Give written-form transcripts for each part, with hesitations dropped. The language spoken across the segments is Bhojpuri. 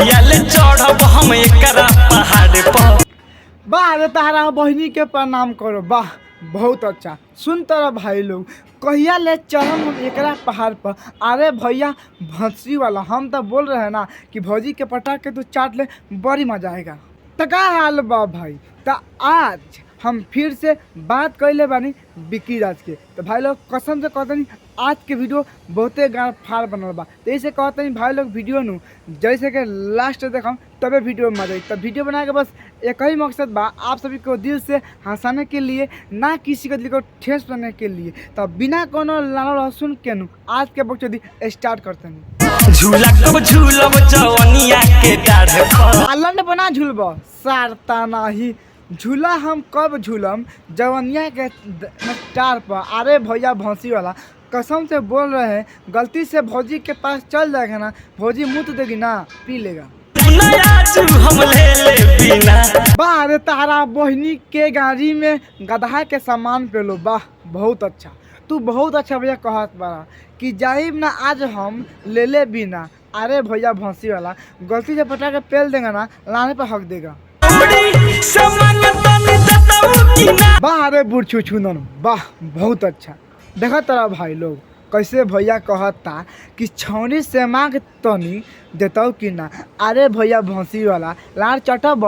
कहिया ले चढ़ब हम एकरा पहाड़ पर। वाह रे तारा बहिनी के प्रणाम करो, वाह बहुत अच्छा। सुन तरह भाई लोग, कहिया ले चढ़म हम एकरा पहाड़ पर। अरे भैया भंसरी वाला, हम तो बोल रहे हैं ना कि भौजी के पटा के तू चाट ले, बड़ी मजा आएगा। तो का हाल बा भाई, तो आज हम फिर से बात कर ले बानी विक्की राज के। तो भाई लोग कसम से कहते नहीं आज के वीडियो बहुते गाड़ फाड़ बनल बा। तो ऐसे कहते नहीं भाई लोग वीडियो नू जैसे कि लास्ट देखम तबे वीडियो में मजा आई। तब वीडियो बना के बस एक ही मकसद बा, आप सभी को दिल से हंसाने के लिए, ना किसी को दिल को ठेस करने के लिए। तब बिना कोनो लाना लहसुन के नू आज के बकचोदी स्टार्ट करते हैं। झूला कब झूलब जवनिया के डाढ़ पर। आलन बना झूलब सारता नाही, झूला हम कब झूलम जवनिया के टार पर। अरे भैया भौंसी वाला कसम से बोल रहे हैं, गलती से भौजी के पास चल जाएगा ना, भौजी मुँह तो देगी ना, पी लेगा। हम ले ले बिना। वाह अरे तारा बहिनी के गाड़ी में गधा के सामान पे लो, वाह बहुत अच्छा। तू बहुत अच्छा भैया कहत बारा कि जाइब ना आज हम ले ले बिना। अरे भैया भौंसी वाला गलती से पटा के पेल देगा ना, लाने पर हक देगा। वाह अरे बुढ़ छुछुनन, वाह बहुत अच्छा। देखा तारा भाई लोग कैसे भैया कहता कि छौनी से मांग तनी देता कि ना। अरे भैया भौंसी वाला लार चटब।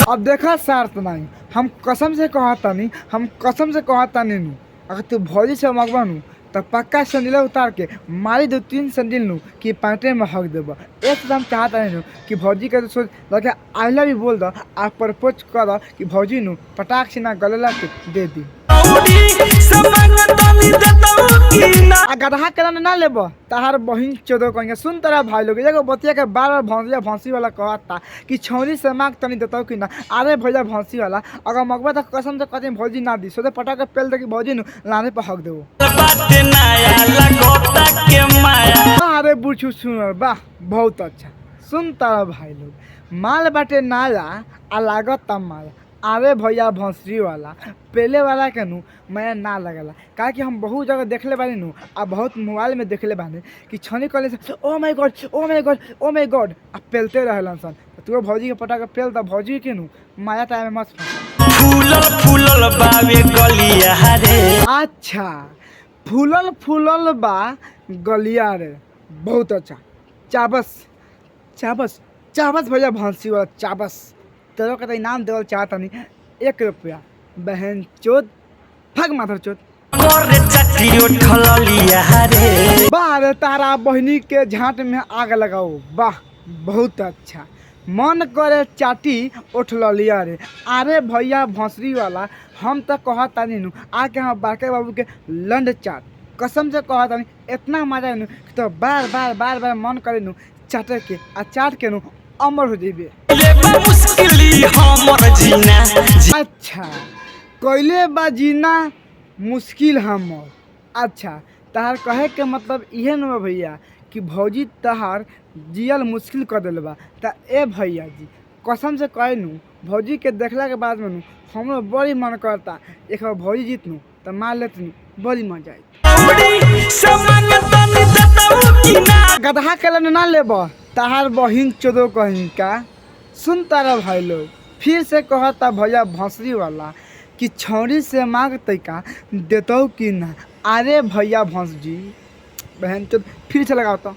अब देखा शर्त नहीं, हम कसम से कहता नहीं, हम कसम से कहता नहीं नू, अगर तू भौजी से मंगवा नू तो पक्का संदिल उतार के मारी 2-3 संदिल नू कि पैंटे में हक देब। एक हम चाहता नहीं नू कि भौजी के तो सोच लगे आइला भी बोल दो, आप प्रपोज कर दो कि भौजी नू पटाख से ना गले ला के दे दी। गधा के ना लेब तहार बहिन चोदो कहेंगे। सुन तरह भाई लोग एगो बतिया के बार बार भौंसी वाला कहता कि छौनी से मांग तनी देता कि ना। अरे भैया भौंसी वाला अगर मगबा तो कसम से कहते भौजी ना दी, सोचे पटा के पेल दे कि भौजी नू लाने पर हक देवो। अरे बुझू सुन, वाह बहुत अच्छा। सुन तारा भाई लोग, माल बाटे नाला आ लागत माल। अरे भैया भौंसरी वाला पहले वाला के नू मैं ना लगला, काहे कि हम बहुत जगह देखले बानी नू आ बहुत मोबाइल में देखले बानी कि छनी कले से oh my God oh my God oh my God आ पेलते रहलन सन। तू भौजी के पटा के पेल त भौजी के नू माया टाइम में मत फूलल फूलल बावे गलिया रे। अच्छा फूलल फूलल बा गलिया रे, बहुत अच्छा। चाबस चाबस चाबस भैया भौंसी वाला चाबस। तेरे का इनाम देवल चाहता नहीं 1 रुपया। बहन चोद फग माथर चोद। वाह रे तारा बहिनी के झांट में आग लगाओ, वाह बहुत अच्छा। मन करे चाटी उठ लिया रे। अरे भैया भौंसरी वाला हम तो कहता नहीं नू आके हम बाके बाबू के लंड चाट, कसम से कहता नहीं इतना मजा नू तो बार बार बार बार मन करे नू चाटे के आ चाट के नू अमर हो जेबे। अच्छा कैले बा जीना मुश्किल हमर। अच्छा तहार कहे के मतलब इहे न भैया कि भौजी तहार जियल मुश्किल कर दिल बा। त ए भैया जी कसम से कहे नू भौजी के देखला के बाद में नू हमरो बड़ी मन करता एक बार भौजी जीत नू तो मार लेत नू, बड़ी मजा आई। गधा के ना लेब तहार बहिन चोदो कहीं का। सुन तारा भाई लोग फिर से कहता भैया भौंसरी वाला कि छौरी से मांगते का देतो कि ना। अरे भैया भौंस जी बहन चोद फिर से लगाओ तो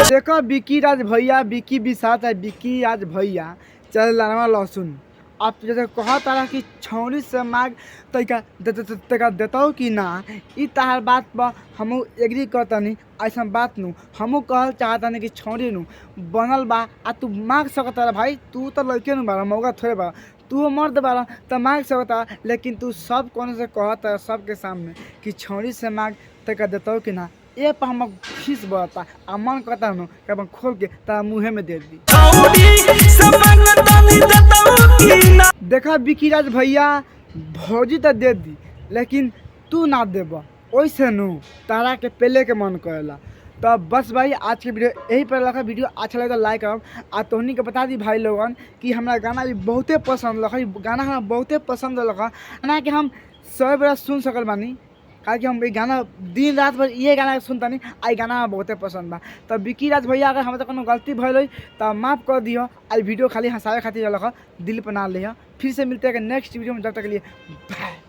देखो विक्की राज भैया विक्की भी साथ है। विक्की राज भैया चल लाना लहसुन। अब जैसे कहा तारा कि छौरी से मांग तैका देता कि ना, ई तहार बात पर हम एग्री करता नहीं। ऐसा बात नू हमू कहल चाहता नहीं कि छौरी नू बनल बा आ तू मांग सकता भाई। तू तो लड़के नू बारा मौका थोड़े बा, तू मर्द बारा तो मांग सकता, लेकिन तू सब कौन से कहता सबके सामने कि छौरी से मांग तैका देता कि ना। ये पर हम खीस बढ़ता आ मन करता हूँ कि अपन खोल के तारा मुँहे में दे दी। देखा विक्की राज भैया भौजी तो दे दी लेकिन तू ना देब, वैसे नू तारा के पहले के मन करेला। तो बस भाई आज के वीडियो यही पर लगा। वीडियो अच्छा लगे तो लाइक करब आ तोहनी के बता दी भाई लोगन कि हमारा गाना भी बहुते पसंद लगा। गाना हमारा बहुते पसंद लगा ना कि हम 100 बार सुन सकल बानी। काहे कि हम ये गाना दिन रात भर ये गाना सुनता नहीं, आई गाना हमरा बहुते पसंद बा। तो विकी राज भैया अगर हमरा से कोनो गलती भइल होई तो माफ़ कर दियो। आई वीडियो खाली हंसावे खातिर रख, दिल पर ना लिह। फिर से मिलते हैं नेक्स्ट वीडियो में, जब तक के लिए बाय।